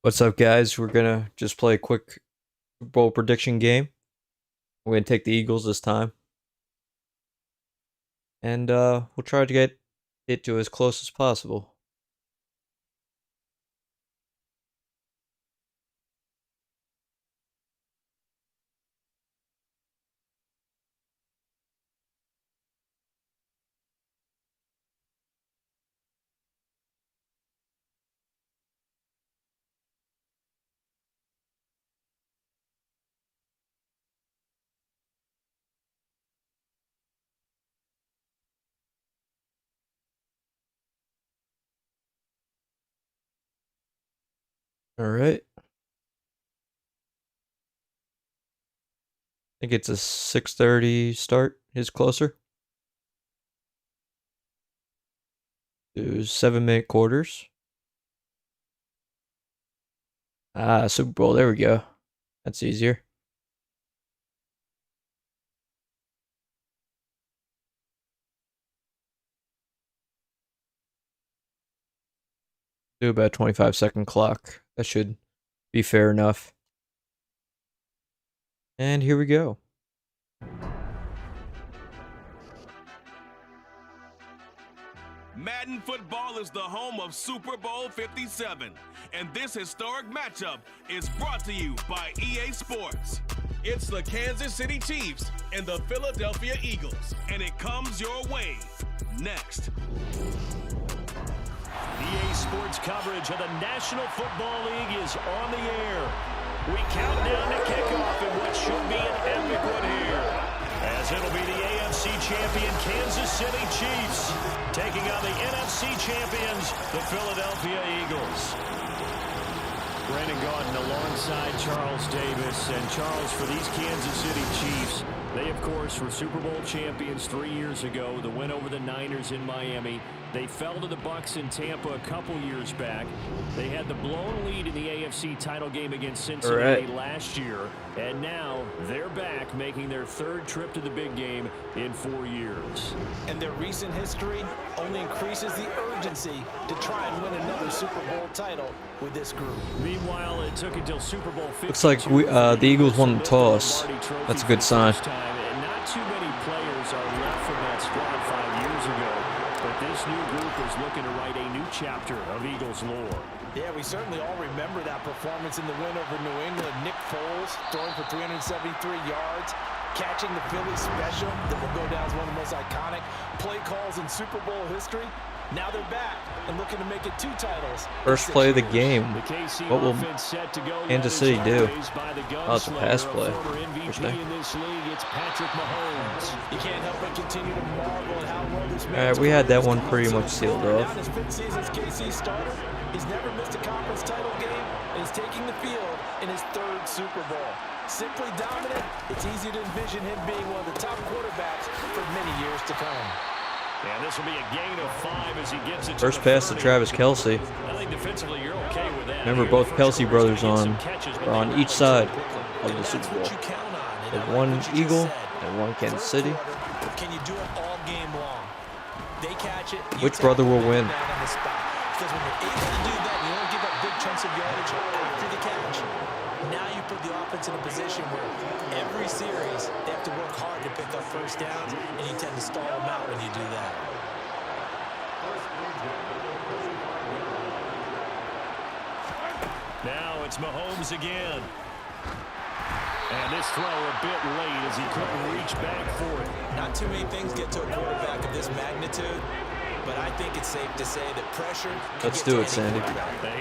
What's up, guys? We're gonna just play a quick Super Bowl prediction game. We're gonna take the Eagles this time, and we'll try to get it to as close as possible. All right. I think it's a 6:30 start. Is closer. Do 7-minute quarters. Super Bowl. There we go. That's easier. Do about a 25-second clock. That should be fair enough. And here we go. Madden football is the home of Super Bowl 57, and this historic matchup is brought to you by EA Sports. It's the Kansas City Chiefs and the Philadelphia Eagles, and it comes your way next. EA Sports coverage of the National Football League is on the air. We count down to kickoff in what should be an epic one here, as it'll be the AFC champion Kansas City Chiefs taking on the NFC champions, the Philadelphia Eagles. Brandon Gaudin alongside Charles Davis. And Charles, for these Kansas City Chiefs, they, of course, were Super Bowl champions 3 years ago. The win over the Niners in Miami. They fell to the Bucs in Tampa a couple years back. They had the blown lead in the AFC title game against Cincinnati last year. And now they're back, making their third trip to the big game in 4 years. And their recent history only increases the urgency to try and win another Super Bowl title with this group. Meanwhile, it took until Super Bowl 50. Looks like the Eagles won the toss. That's a good sign. And not too many players are left from that squad 5 years ago. But this new group is looking to write a new chapter of Eagles lore. Yeah, we certainly all remember that performance in the win over New England. Nick Foles throwing for 373 yards, catching the Philly special that will go down as one of the most iconic play calls in Super Bowl history. Now they're back and looking to make it 2 titles. First play of the game. What will Kansas City do? Oh, it's a pass play. Interesting. You can't help but continue to marvel at how well this man. Alright, we had that one pretty much sealed off. His 5th season as KC starter. He's never missed a conference title game, and he's taking the field in his 3rd Super Bowl. Simply dominant, it's easy to envision him being one of the top quarterbacks for many years to come. And this will be a gain of 5 as he gets it. First pass to Travis Kelce. I think defensively you're okay with that. Remember, both Kelce brothers are on each side of the Super Bowl. There's one Eagle and one Kansas City. Can you do it all game long? They catch it. Which brother will win? Because when you're able to do that, you don't give up big chunks of yardage after the catch. Now you put the offense in a position where every series they have to work hard to pick up first downs, and you tend to stall them out when you do that. Now it's Mahomes again. And this throw a bit late as he couldn't reach back for it. Not too many things get to a quarterback of this magnitude, but I think it's safe to say that pressure. Let's do it, Sandy.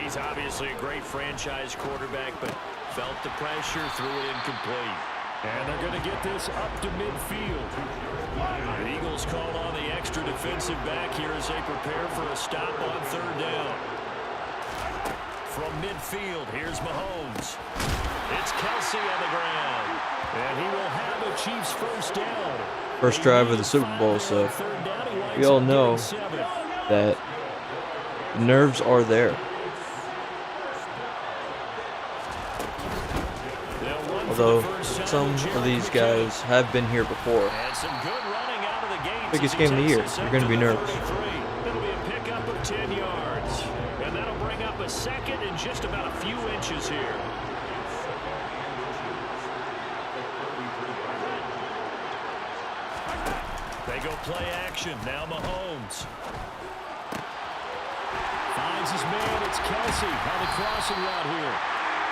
He's obviously a great franchise quarterback, but felt the pressure, threw it incomplete. And they're going to get this up to midfield. The Eagles call on the extra defensive back here as they prepare for a stop on 3rd down. From midfield, here's Mahomes. It's Kelce on the ground. And he will have a Chiefs first down. First drive of the Super Bowl, so we all know that nerves are there. Although some of these guys have been here before. Biggest game of the year, you're going to be nervous. It'll be a pickup of 10 7 yards. And that'll bring up a second and just about a few inches here. They go play action. Now Mahomes. Finds his man. It's Kelsey on the crossing route here.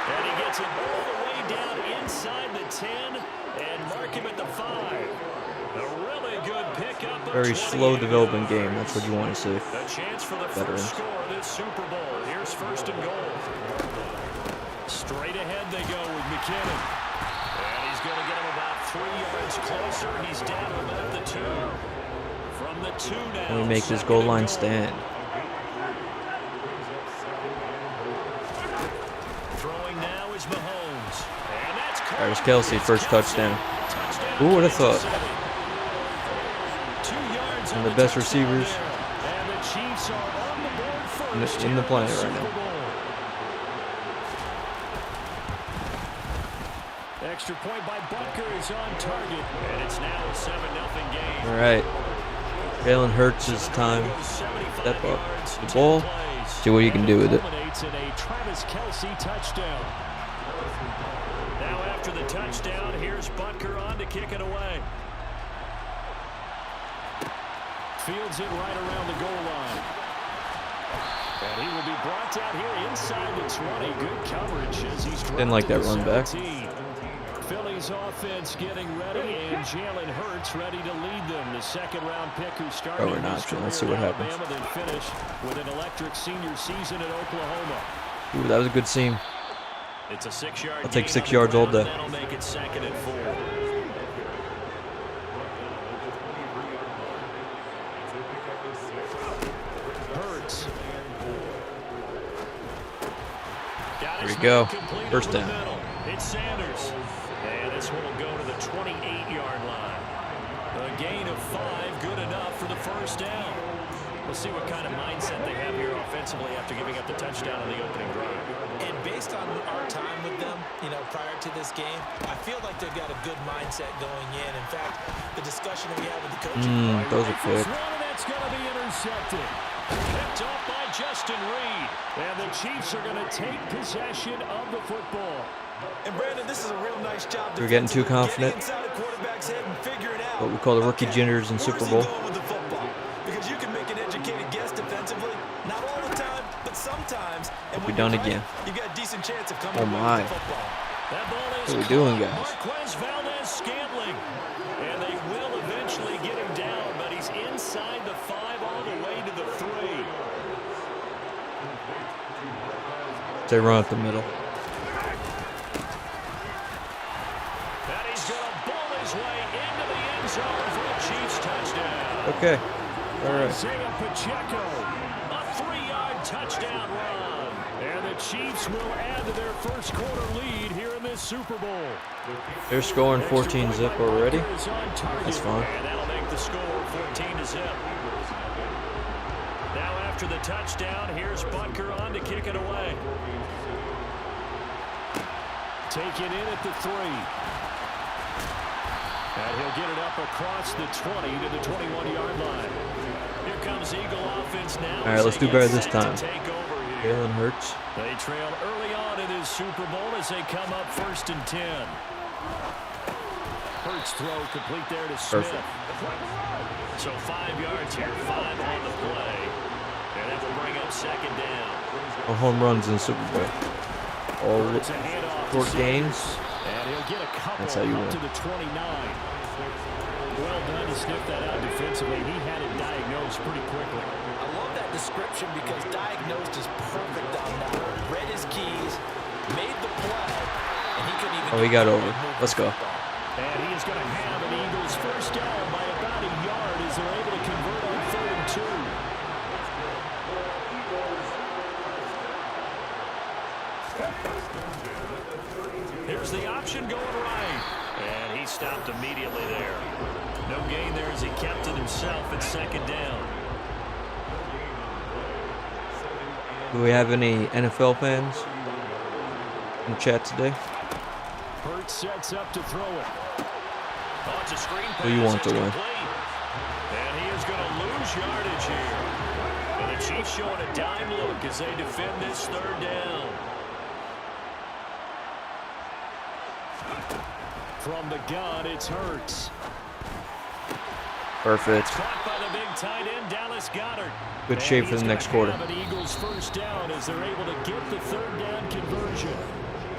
And he gets it all the way down inside the 10 and mark him at the 5. A really good pickup. Very slow developing game. That's what you want to see. A chance for the Veterans. first score of this Super Bowl. Here's 1st and goal. Straight ahead they go with McKinnon. And he's going to get him about 3 yards closer. He's down to about the 2. From the 2 now. Let me make this goal line stand. Throwing now is Mahomes. And that's There's Kelsey, first touchdown. Who would have thought? One of the best receivers in the planet right now. Extra point by Butker is on target, and it's now a 7-0 game. All right, Jalen Hurts' time. Step up the ball. See what you can do with it. Travis Kelsey touchdown. Now after the touchdown, here's Butker on to kick it away. Fields it right around the goal line. And he will be brought down here inside the 20. Good coverage as he's Didn't like that run back. Phillies offense getting ready, and Jalen Hurts ready to lead them. The 2nd-round pick who started Oh, we're not. Let's see what happens. Alabama, then finished with an electric senior season at Oklahoma. Ooh, that was a good seam. It's a 6-yard. I'll take 6 yards all day. That'll make it 2nd and 4. Hurts. Here we go. First down. It's Sanders. And this one will go to the 28-yard line. A gain of 5, good enough for the first down. We'll see what kind of mindset they have here offensively after giving up the touchdown on the opening drive. And based on our time with them, prior to this game, I feel like they've got a good mindset going in. In fact, the discussion we have with the coaching. Those are quick. That's going to be intercepted. Picked off by Justin Reed. And the Chiefs are going to take possession of the football. And Brandon, this is a real nice job. We're getting too confident. What we call the rookie jitters in Super Bowl. Because you can make an educated guess defensively, not all the time, but sometimes. And We're done again. You got a decent chance of coming Oh my! What are we doing, guys? Marquez Valdez-Scantling, and they will eventually get him down, but he's inside the 5 all the way to the 3. They run up the middle. And he's going to bull his way into the end zone for a Chiefs touchdown. Okay. All right. Isaiah Pacheco, a 3-yard touchdown run. And the Chiefs will add to their first quarter lead here in this Super Bowl. They're scoring 14-zip already. That's fine. And that'll make the score 14-zip. Now after the touchdown, here's Butker on to kick it away. Take it in at the 3. And he'll get it up across the 20 to the 21-yard line. Here comes Eagle offense now. All right, let's do better this time. Jalen Hurts. They trail early on in this Super Bowl as they come up 1st and 10. Hurts throw complete there to Smith. Perfect. So 5 yards here, 5 on the play. And that will bring up 2nd down. All home runs in the Super Bowl. All short games. And he'll get a couple. That's how you up win. to the 29. Well done to sniff that out defensively. He had it diagnosed pretty quickly. I love that description because diagnosed is perfect on that one. Read his keys, made the play, and he couldn't even. Oh, he got over. Let's go. And he is going to have an Eagles first down by about a yard as they're able to convert on 3rd and 2. Here's the option going right. And he stopped immediately there. No gain there as he kept it himself at 2nd down. Do we have any NFL fans in the chat today? Hurts sets up to throw it. Oh, it's a screen pass. Who you want to win? And he is going to lose yardage here. And the Chiefs showing a dime look as they defend this third down. From the gun, it's Hurts. Perfect. Caught by the big tight end, Dallas Goedert. Good shape for the next quarter. An Eagles first down as they're able to get the third down conversion.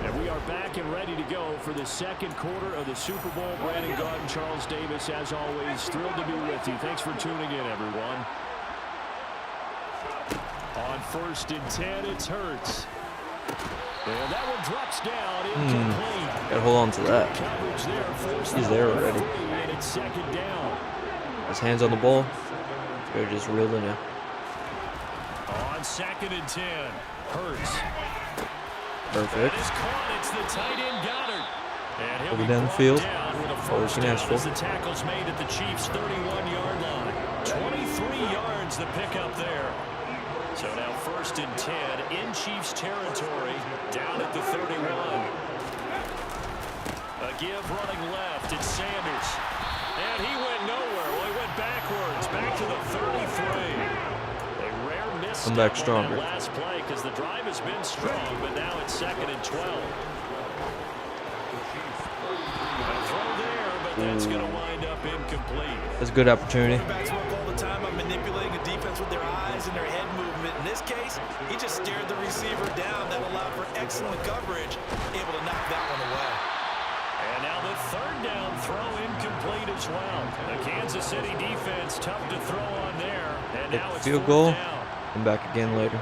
And we are back and ready to go for the second quarter of the Super Bowl. Brandon Gaudin, Charles Davis, as always, thrilled to be with you. Thanks for tuning in, everyone. On 1st and 10, it's Hurts. And that one drops down, incomplete. Gotta hold on to that. Coverage there, He's there already. And it's 2nd down. His hands on the ball. They're just reeling it. On 2nd and 10, Hurts. Perfect. That is caught. It's the tight end Goddard. And he'll Over be down the brought field. down with a All we first can down ask for. as the tackle's made at the Chiefs' 31-yard line. 23 yards the pickup there. So now 1st and 10 in Chiefs territory, down at the 31. A give running left, it's Sanders. And he went nowhere. Well, he went backwards, back to the 33. A rare miss. Come back on stronger. that last play because the drive has been strong, but now it's 2nd and 12. A throw there, but that's going to wind up incomplete. That's a good opportunity. Quarterbacks work all the time on manipulating a defense with their eyes and their head movement. In this case, he just stared the receiver down. That allowed for excellent coverage, able to knock that one away. And now the third down throw incomplete as well. The Kansas City defense tough to throw on there. And now it's Field 4th goal. down. Come back again later.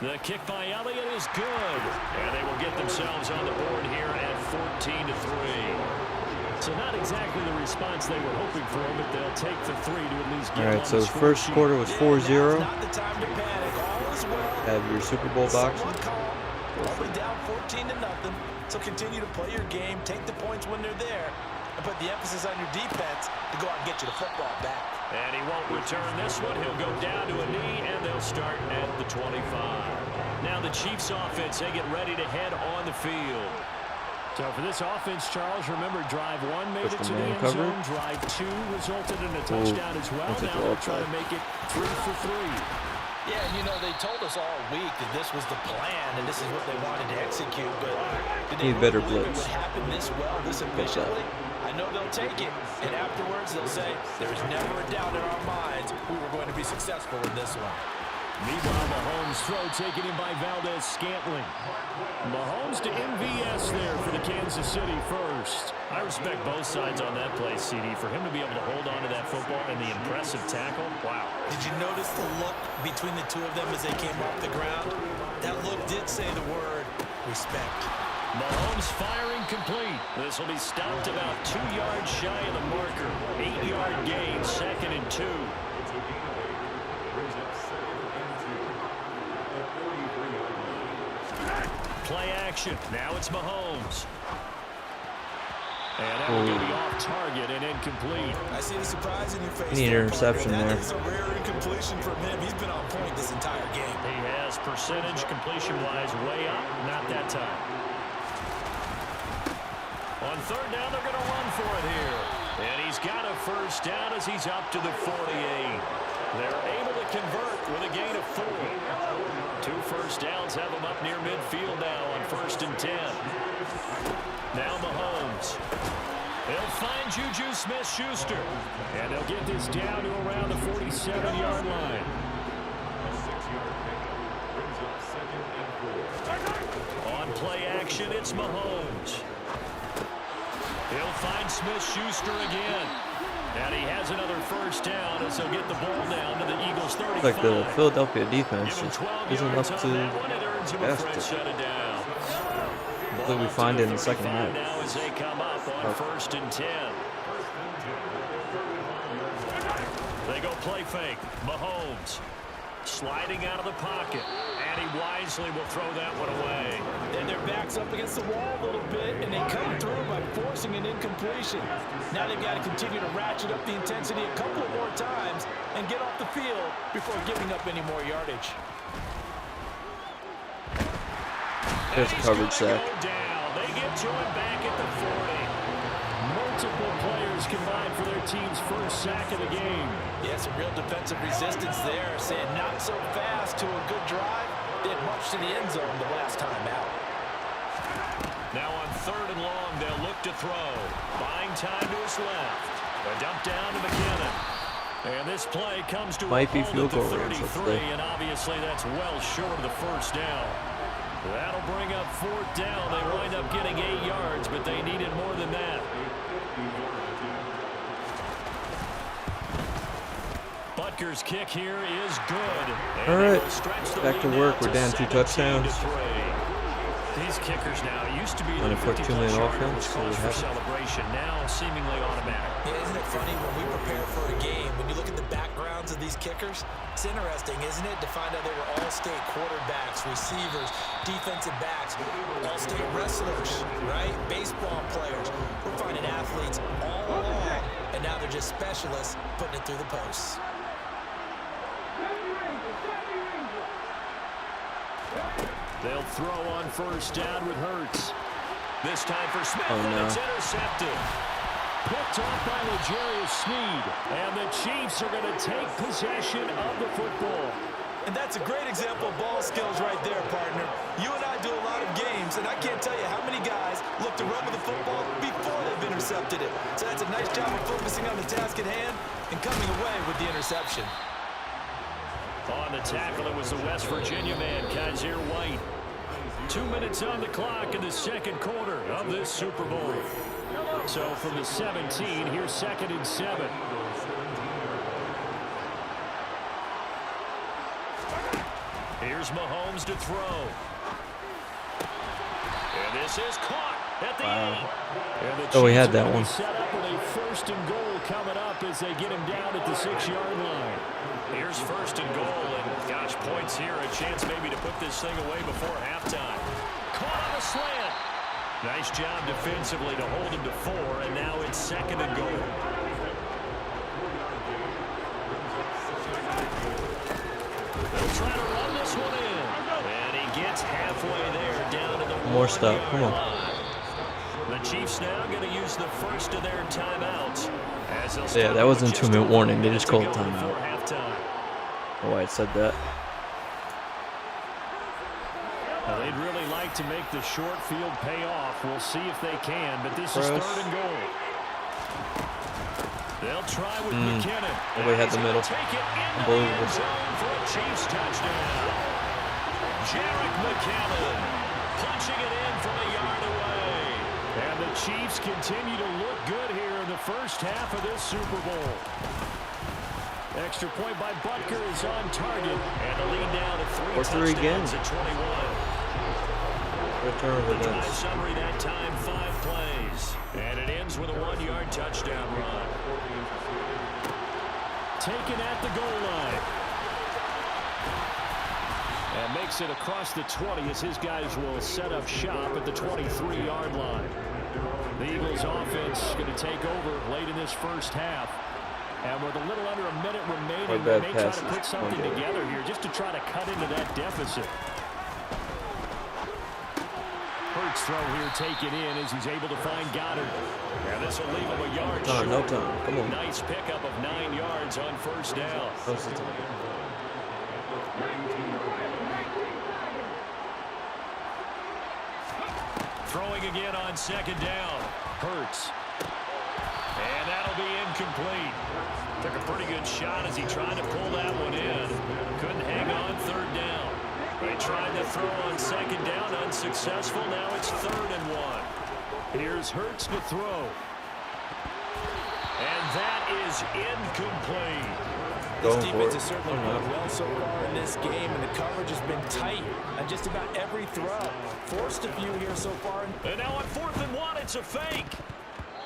The kick by Elliott is good. And they will get themselves on the board here at 14-3. So not exactly the response they were hoping for, but they'll take the 3 to at least get All on right, so the the first score quarter sheet. was 4-0. Not the time to panic. All is well. Have your Super Bowl box. Somewhat calm. Only down 14-0. So continue to play your game, take the points when they're there, and put the emphasis on your defense to go out and get you the football back. And he won't return this one. He'll go down to a knee, and they'll start at the 25. Now the Chiefs offense, they get ready to head on the field. So for this offense, Charles, remember drive 1 made it to the end zone. Drive 2 resulted in a touchdown as well. Now they'll try to make it 3 for 3. Yeah, you know, they told us all week that this was the plan and this is what they wanted to execute, but did they Need better really believe it blitz. would happen this well, this efficiently? I know they'll take it, and afterwards they'll say, there is never a doubt in our minds we were going to be successful in this one. Meanwhile, Mahomes' throw taken in by Valdez-Scantling. Mahomes to MVS there for the Kansas City first. I respect both sides on that play, CD. For him to be able to hold on to that football and the impressive tackle, wow. Did you notice the look between the two of them as they came off the ground? That look did say the word respect. Mahomes firing complete. This will be stopped about 2 yards shy of the marker. 8-yard gain, 2nd and 2. Play action. Now it's Mahomes. And that will be off target and incomplete. I see the surprise in your face. Need an interception there. That is a rare incompletion from him. He's been on point this entire game. He has percentage completion-wise way up. Not that time. On 3rd down, they're going to run for it here. And he's got a first down as he's up to the 48. They're able to convert with a gain of 4. 2 first downs have them up near midfield now on 1st and 10. Now Mahomes. He'll find Juju Smith-Schuster. And they'll get this down to around the 47-yard line. On play action, it's Mahomes. He'll find Smith-Schuster again. And he has another first down as he'll get the ball down to the Eagles' 35. Like the Philadelphia defense just isn't up to ask it. That we find in the second half. Now as they come up on 1st and 10. They go play fake. Mahomes sliding out of the pocket. And he wisely will throw that one away. And their backs up against the wall a little bit, and they come through by forcing an incompletion. Now they've got to continue to ratchet up the intensity a couple of more times and get off the field before giving up any more yardage. There's a coverage sack. They get to him back at the 40. Multiple players combined for their team's first sack of the game. Yeah, some real defensive resistance there. Saying not so fast to a good drive. Didn't much to the end zone the last time out. Now on 3rd and long, they'll look to throw. Buying time to his left. A dump down to McKinnon. And this play comes to Might a be hold field at goal the range, 33, let's say. and obviously that's well short of the first down. That'll bring up 4th down. They wind up getting 8 yards, but they needed more than that. Butker's kick here is good. All right, back to work. We're down 2 touchdowns. These kickers now used to be On a quick 2-minute offense, for celebration, now seemingly automatic. Yeah, isn't it funny when we prepare for a game, when you look at the backgrounds of these kickers, it's interesting, isn't it, to find out they were all-state quarterbacks, receivers, defensive backs, all-state wrestlers, right? Baseball players. We're finding athletes all along, and now they're just specialists putting it through the posts. They'll throw on 1st down with Hurts. This time for Smith, Oh, no. and it's intercepted. Picked off by L'Jarius Sneed. And the Chiefs are going to take possession of the football. And that's a great example of ball skills right there, partner. You and I do a lot of games, and I can't tell you how many guys look to run with the football before they've intercepted it. So that's a nice job of focusing on the task at hand and coming away with the interception. On the tackle, it was the West Virginia man, Kaiser White. 2 minutes on the clock in the 2nd quarter of this Super Bowl. So from the 17, here's 2nd and 7. Here's Mahomes to throw. And this is caught at the 8. Oh, we had that one. Set up with a 1st and goal coming up as they get him down at the 6-yard line. Here's 1st and goal, and gosh, points here, a chance maybe to put this thing away before halftime. Caught on a slant. Nice job defensively to hold him to 4, and now it's 2nd and goal. They'll try to run this one in, and he gets halfway there down to the More stuff, come on. The Chiefs now going to use the first of their timeouts. Yeah, that wasn't a 2-minute warning. They just called timeout. Oh, I said that. Well, they'd really like to make the short field pay off. We'll see if they can, but this is 3rd and goal. They'll try with McKinnon. Nobody had the middle. Unbelievable. For a Chiefs touchdown. Jarek McKinnon punching it in from a yard away. And the Chiefs continue to look good here in the first half of this Super Bowl. Extra point by Butker is on target. And the lead down to 3 touchdowns at 21. Return The drive summary that time, 5 plays. And it ends with a 1-yard touchdown run. Taken at the goal line. And makes it across the 20 as his guys will set up shop at the 23-yard line. The Eagles offense going to take over late in this first half. And with a little under a minute remaining, they may try to put something together here just to try to cut into that deficit. Hurts throw here taken in as he's able to find Goddard. And this will leave him a yard short. No time. Come on. Nice pickup of 9 yards on 1st down. Throwing again on 2nd down. Hurts. And that'll be incomplete. Took a pretty good shot as he tried to pull that one in. Couldn't hang on 3rd down. They tried to throw on 2nd down, unsuccessful. Now it's 3rd and 1. Here's Hurts to throw. And that is incomplete. This defense has certainly played well so far in this game, and the coverage has been tight on just about every throw. Forced a few here so far. And now on 4th and 1, it's a fake.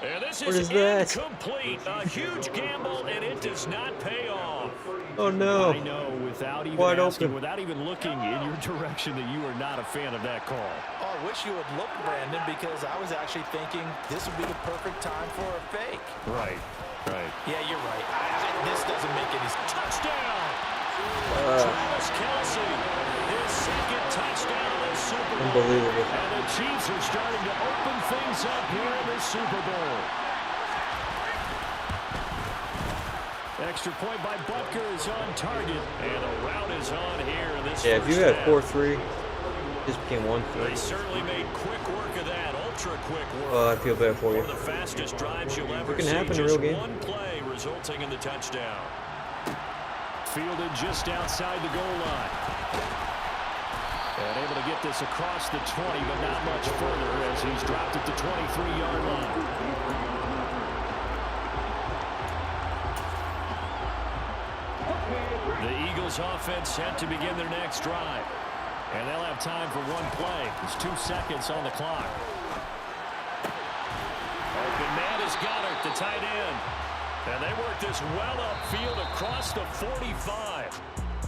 And this What is that? incomplete. A huge gamble, and it does not pay off. Oh no. I know, without even Wide asking, open. without even looking in your direction, that you are not a fan of that call. Oh, I wish you had looked, Brandon, because I was actually thinking this would be the perfect time for a fake. Right. Yeah, you're right. This doesn't make any sense. Touchdown! Travis Kelce, his 2nd touchdown of the Super Bowl. Unbelievable. And the Chiefs are starting to open things up here in the Super Bowl. Extra point by Butker is on target, and a rout is on here in this. Yeah, if you had half. 4-3, this became 1-3. They certainly made quick work of that, ultra quick work. Oh, I feel bad for you. One of the fastest drives you'll ever It can see. happen in a Just real game. one play resulting in the touchdown. Fielded just outside the goal line. And able to get this across the 20, but not much further as he's dropped at the 23-yard line. The Eagles offense set to begin their next drive. And they'll have time for one play. There's 2 seconds on the clock. Open man is Goddard, the tight end. And they work this well upfield across the 45.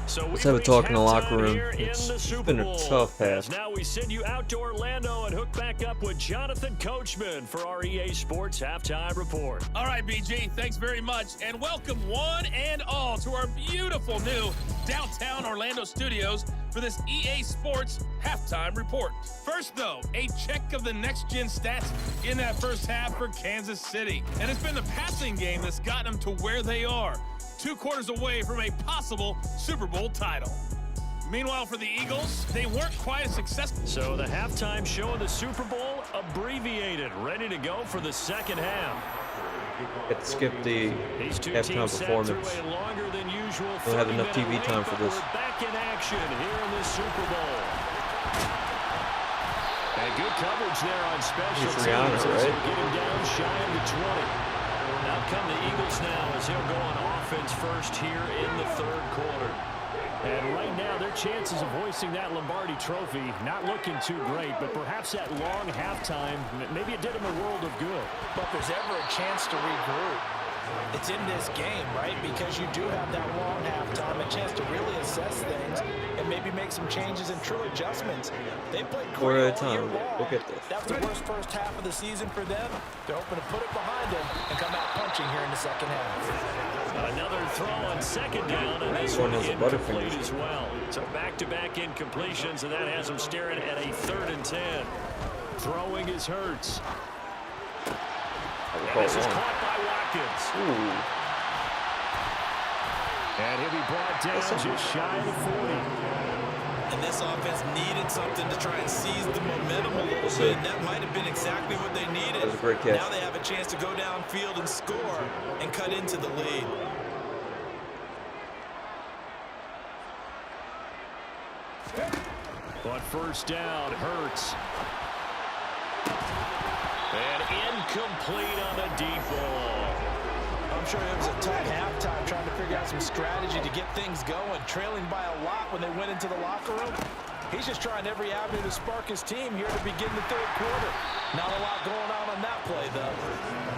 So Let's have a talk in the locker room. It's been a tough half. Now we send you out to Orlando and hook back up with Jonathan Coachman for our EA Sports Halftime Report. All right, BG, thanks very much. And welcome one and all to our beautiful new downtown Orlando studios for this EA Sports Halftime Report. First, though, a check of the next-gen stats in that first half for Kansas City. And it's been the passing game that's gotten them to where they are, 2 quarters away from a possible Super Bowl title. Meanwhile, for the Eagles, they weren't quite as successful. So the halftime show of the Super Bowl abbreviated, ready to go for the second half. Had to skip the halftime performance. Don't have enough TV time for this. We're back in action here in the Super Bowl. And good coverage there on special teams. Right? Get him down shy of the 20. Out come the Eagles now as he'll go on offense first here in the third quarter. And right now, their chances of hoisting that Lombardi trophy not looking too great, but perhaps that long halftime, maybe it did them a world of good. But if there's ever a chance to regroup, it's in this game, right? Because you do have that long halftime, a chance to really assess things and maybe make some changes and true adjustments. They played great all year long. Look at this. That's the worst first half of the season for them. They're hoping to put it behind them and come out punching here in the second half. Another throw on second down, and this one incomplete as well. So back-to-back incompletions, and that has them staring at a 3rd and 10. Throwing is Hurts. And this is caught by Watkins. Ooh. And he'll be brought down just shy of the 40. And this offense needed something to try and seize the momentum a little bit. And that might have been exactly what they needed. That was a great catch. Now they have a chance to go downfield and score and cut into the lead. But first down, Hurts. And incomplete on the deep ball. I'm sure it was a tough halftime trying to figure out some strategy to get things going. Trailing by a lot when they went into the locker room. He's just trying every avenue to spark his team here to begin the third quarter. Not a lot going on that play, though.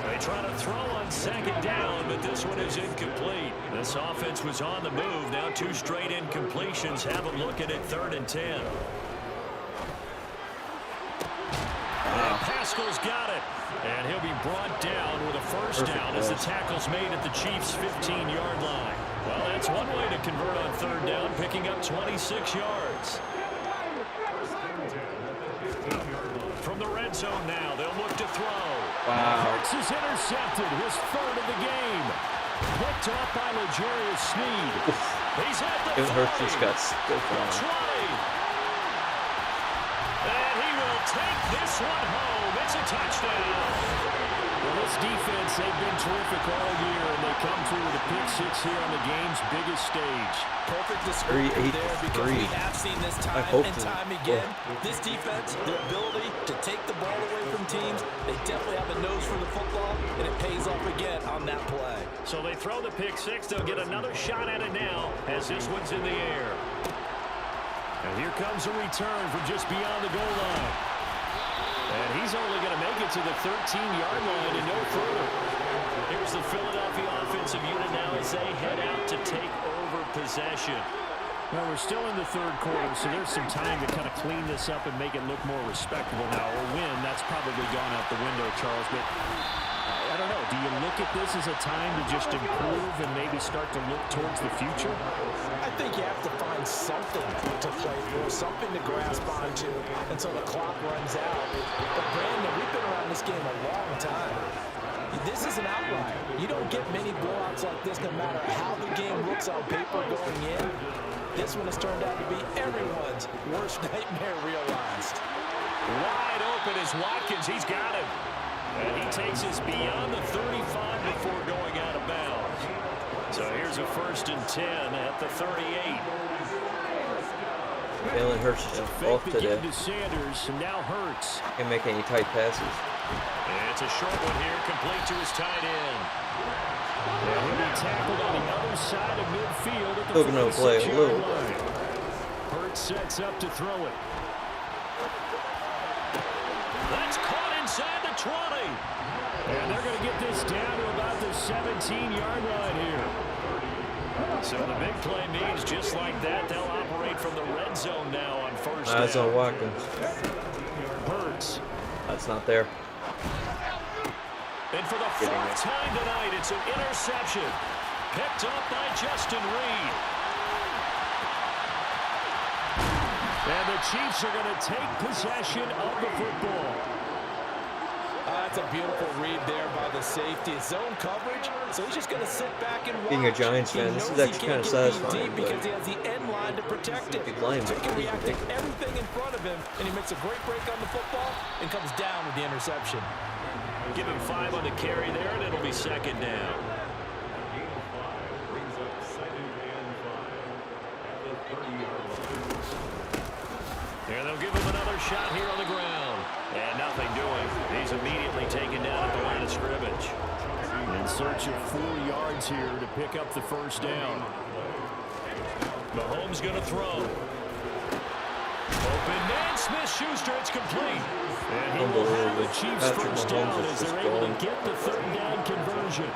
They try to throw on second down, but this one is incomplete. This offense was on the move. Now 2 straight incompletions have them looking at 3rd and 10. And Pascal's got it. And he'll be brought down with a first down as the tackle's made at the Chiefs' 15-yard line. Well, that's one way to convert on 3rd down, picking up 26 yards. From the red zone now, they'll look to throw. Wow. Hurts is intercepted, his 3rd of the game. Picked off by L'Jarius Sneed. He's at the 30. Hurts just got stiff on 20. And he will take this one home. It's a touchdown. Well, this defense, they've been terrific all year, and they come through with a pick 6 here on the game's biggest stage. Perfect description there because we have seen this time and time again. This defense, their ability to take the ball away from teams, they definitely have a nose for the football, and it pays off again on that play. So they throw the pick 6. They'll get another shot at it now as this one's in the air. And here comes a return from just beyond the goal line. And he's only going to make it to the 13-yard line and no further. Here's the Philadelphia offensive unit now as they head out to take over possession. Well, we're still in the third quarter, so there's some time to kind of clean this up and make it look more respectable now. Or win, that's probably gone out the window, Charles. But I don't know. Do you look at this as a time to just improve and maybe start to look towards the future? I think you have to find something to play for, something to grasp onto until the clock runs out. But Brandon, we've been around this game a long time. this is an outlier. You don't get many blowouts like this no matter how the game looks on paper going in. This one has turned out to be everyone's worst nightmare realized. Wide open is Watkins. He's got him. And he takes us beyond the 35 before going out of bounds. So here's a 1st and 10 at the 38. Jalen Hurts is off today. To Sanders, now Hurts. Can't make any tight passes. And it's a short one here, complete to his tight end. And he'll be tackled on the other side of midfield at the Still gonna play a little bit. Hurts sets up to throw it. That's caught inside the 20. And they're going to get this down to about the 17-yard line here. So the big play means just like that, they'll operate from the red zone now on 1st down. That's on Watkins. Hurts. That's not there. And for the 4th time tonight, it's an interception. Picked up by Justin Reed. And the Chiefs are going to take possession of the football. That's a beautiful read there by the safety. It's zone coverage, so he's just going to sit back and watch. Being a Giants fan, this is actually kind of satisfying. Because he has the end line to protect it. So he can react to everything in front of him, and he makes a great break on the football and comes down with the interception. Give him 5 on the carry there, and it'll be 2nd down. And they'll give him another shot here on the ground. And nothing doing. He's immediately taken down at the line of scrimmage. In search of 4 yards here to pick up the 1st down. Mahomes going to throw. Open man, Smith-Schuster, it's complete. And he will have the Chiefs' first down as they're able to get the 3rd down conversion.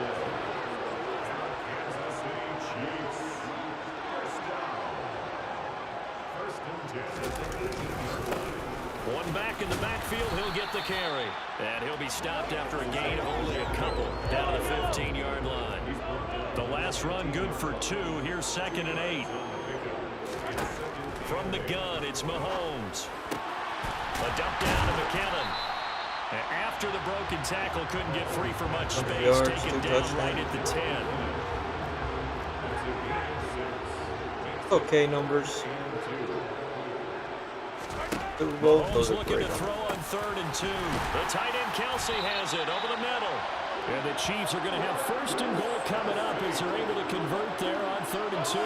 One back in the backfield, he'll get the carry. And he'll be stopped after a gain of only a couple down to the 15-yard line. The last run good for 2. Here's 2nd and 8. From the gun, it's Mahomes. A dump down to McKinnon. And after the broken tackle, couldn't get free for much space. Taken down right at the 10. Okay, numbers. Superbowl, those are looking great. to throw on 3rd and 2. The tight end Kelsey has it over the middle. And the Chiefs are going to have 1st and goal coming up as they're able to convert there on 3rd and 2.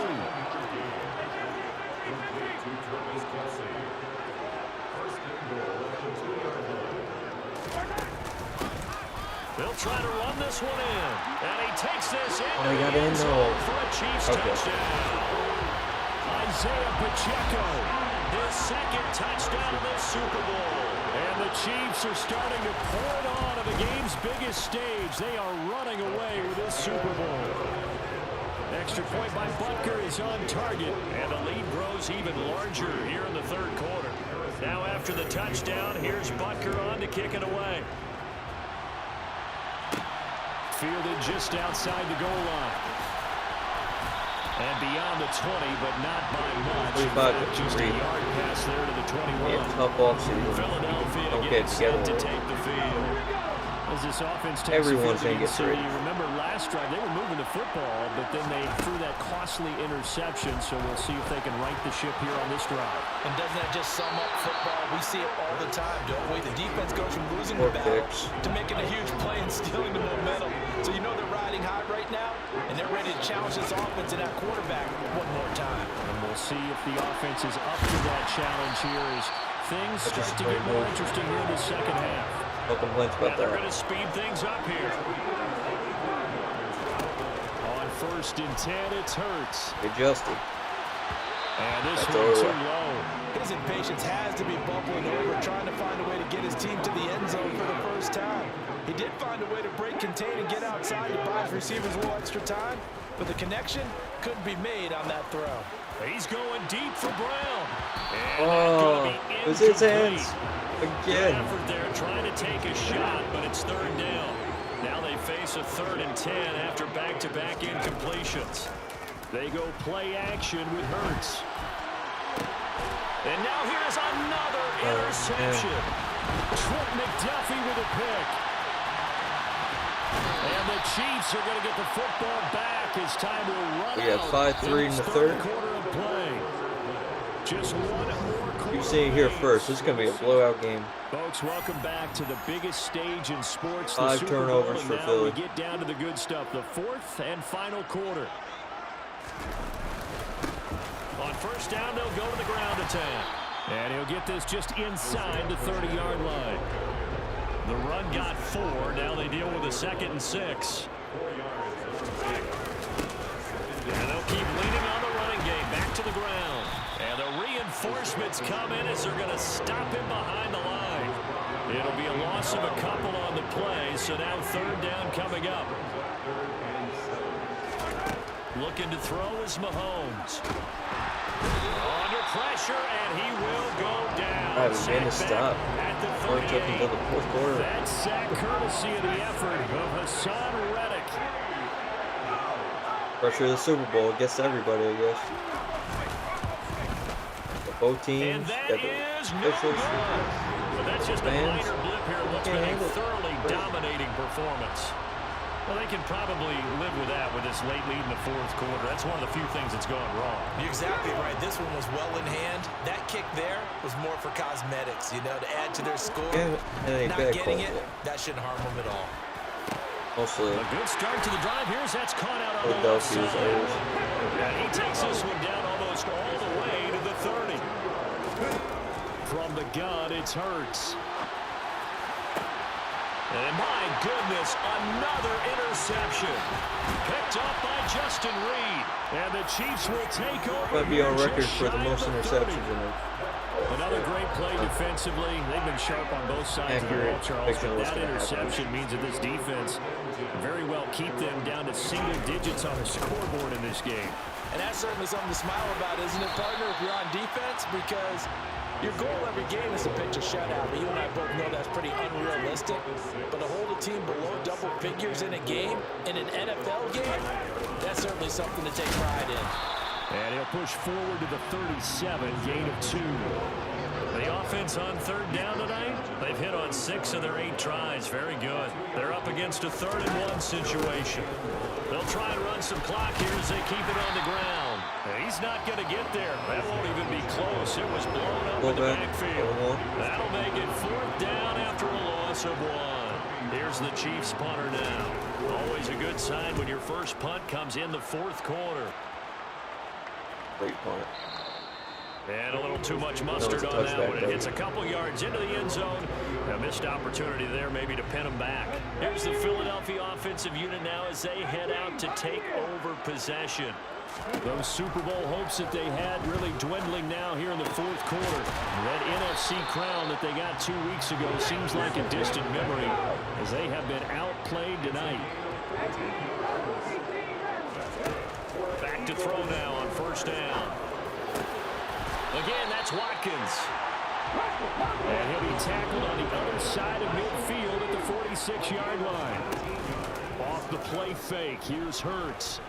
They'll try to run this one in. And he takes this in. Oh, he got in though. For a Chiefs touchdown. Isaiah Pacheco, his 2nd touchdown of the Super Bowl. And the Chiefs are starting to pour it on at the game's biggest stage. They are running away with this Super Bowl. Extra point by Butker is on target. And the lead grows even larger here in the 3rd quarter. Now after the touchdown, here's Butker on to kick it away. Fielded just outside the goal line. And beyond the 20, but not by much. Just a yard pass there to the 21. Yeah, tough offseason. Philadelphia Don't get set together. to take the field. As this offense takes Everyone's the gonna get field, through. you remember last drive, they were moving the football, but then they threw that costly interception, so we'll see if they can right the ship here on this drive. And doesn't that just sum up football? We see it all the time, don't we? The defense goes from losing the battle to making a huge play and stealing the momentum. So you know they're riding high right now, and they're ready to challenge this offense and that quarterback one more time. And we'll see if the offense is up to that challenge here as things start to get more interesting here in the 2nd half. No complaints about They're that. going to speed things up here. On 1st and 10, it's Hurts. Adjusted. And this That's one over. too low. His impatience has to be bubbling over, trying to find a way to get his team to the end zone for the first time. He did find a way to break, contain, and get outside to buy his receivers a little extra time, but the connection couldn't be made on that throw. He's going deep for Brown. And Oh, it was his hands. Good Again. effort there trying to take a shot, but it's 3rd down. Now they face a 3rd and 10 after back-to-back incompletions. They go play action with Hurts. And now here's another interception. Trent McDuffie with a pick. And the Chiefs are going to get the football back as time will run We got out. 5-3 in the third. Quarter of play. Just one more quarter. You're seeing here first. This is going to be a blowout game. Folks, welcome back to the biggest stage in sports. 5 the Super turnovers Bowl, for and now Philly. we get down to the good stuff. The fourth and final quarter. On first down, they'll go to the ground attack. And he'll get this just inside the 30-yard line. The run got 4. Now they deal with a 2nd and 6. And they'll keep leaning on the running game. Back to the ground. And the reinforcements come in as they're going to stop him behind the line. It'll be a loss of a couple on the play. So now 3rd down coming up. Looking to throw is Mahomes. Under pressure, and he will go down. I haven't been to stop. At the Or took until the 4th quarter. that sack courtesy of the effort of Hassan Reddick. Pressure of the Super Bowl. It gets to everybody, I guess. But both And teams that got the is no officials. good. But that's just a Fans. minor blip here. What's Can't been a handle it. thoroughly dominating performance. Well, they can probably live with that with this late lead in the 4th quarter. That's one of the few things that's gone wrong. You're exactly right. This one was well in hand. That kick there was more for cosmetics, you know, to add to their score. Yeah, and Not bad getting call, it, yeah. that shouldn't harm them at all. Mostly A good start to the drive. Here's that's caught out on the left Philadelphia's side. errors. And he takes this one down almost all the way to the 30. From the gun, it's Hurts. And my goodness, another interception. Picked up by Justin Reed. And the Chiefs will take over. Might be on here record just for the shy of most 30. interceptions in it. Another great play defensively. They've been sharp on both sides of the Accurate ball, Charles. prediction But of what's that gonna happen. interception means that this defense very well keep them down to single digits on the scoreboard in this game. And that's certainly something to smile about, isn't it, partner, if you're on defense? Because your goal every game is to pitch a shutout. But you and I both know that's pretty unrealistic. But to hold a team below double figures in a game, in an NFL game, that's certainly something to take pride in. And he'll push forward to the 37, gain of 2. The offense on 3rd down tonight, they've hit on 6 of their 8 tries. Very good. They're up against a 3rd and 1 situation. They'll try and run some clock here as they keep it on the ground. And he's not going to get there. That won't even be close. It was blown up in the backfield. That'll make it 4th down after a loss of 1. Here's the Chiefs punter now. Always a good sign when your first punt comes in the 4th quarter. Great punt. And a little too much mustard on that one. It hits a couple yards into the end zone. A missed opportunity there maybe to pin them back. Here's the Philadelphia offensive unit now as they head out to take over possession. Those Super Bowl hopes that they had really dwindling now here in the 4th quarter. That NFC crown that they got 2 weeks ago seems like a distant memory as they have been outplayed tonight. Back to throw now on 1st down. Again, that's Watkins. And he'll be tackled on the other side of midfield at the 46-yard line. Off the play fake, here's Hurts.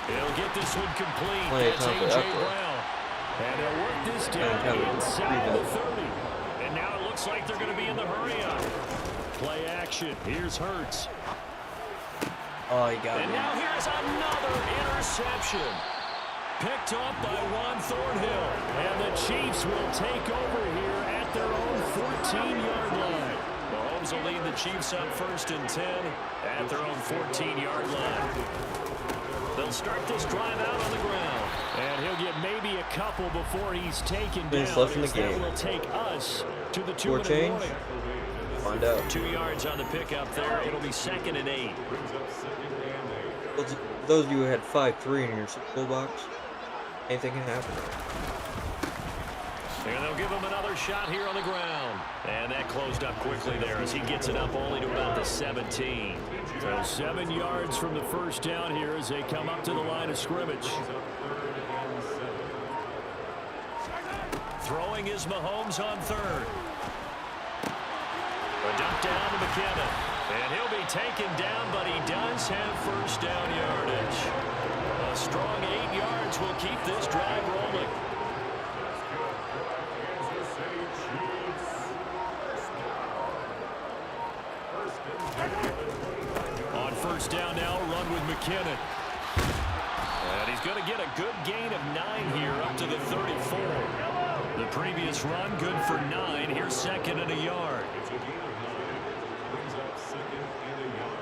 He'll get this one complete. That's A.J. Brown. And they'll work this down inside the 30. And now it looks like they're going to be in the hurry-up. Play action, here's Hurts. Oh, he got it. And now here's another interception. Picked up by Juan Thornhill. And the Chiefs will take over here at their own 14-yard line. Mahomes will lead the Chiefs up 1st and 10 at their own 14-yard line. They'll start this drive out on the ground. And he'll get maybe a couple before he's taken down. Left in the game. That will take us to the 2-minute change. warning. Find out. 2 yards on the pickup there. It'll be 2nd and 8. Those of you who had 5-3 in your Super Bowl box, anything can happen. And they'll give him another shot here on the ground. And that closed up quickly there as he gets it up only to about the 17. So 7 yards from the 1st down here as they come up to the line of scrimmage. Throwing is Mahomes on 3rd. A dump down to McKinnon. And he'll be taken down, but he does have 1st down yardage. A strong 8 yards will keep this drive rolling. with McKinnon. And he's going to get a good gain of 9 here up to the 34. The previous run, good for 9. Here's second and a yard.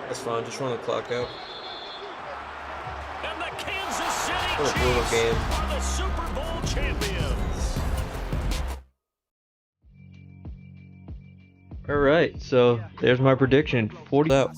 That's fine. Just run the clock out. And the Kansas City What a brutal Chiefs game. are the Super Bowl champions. All right. So there's my prediction. 40 out.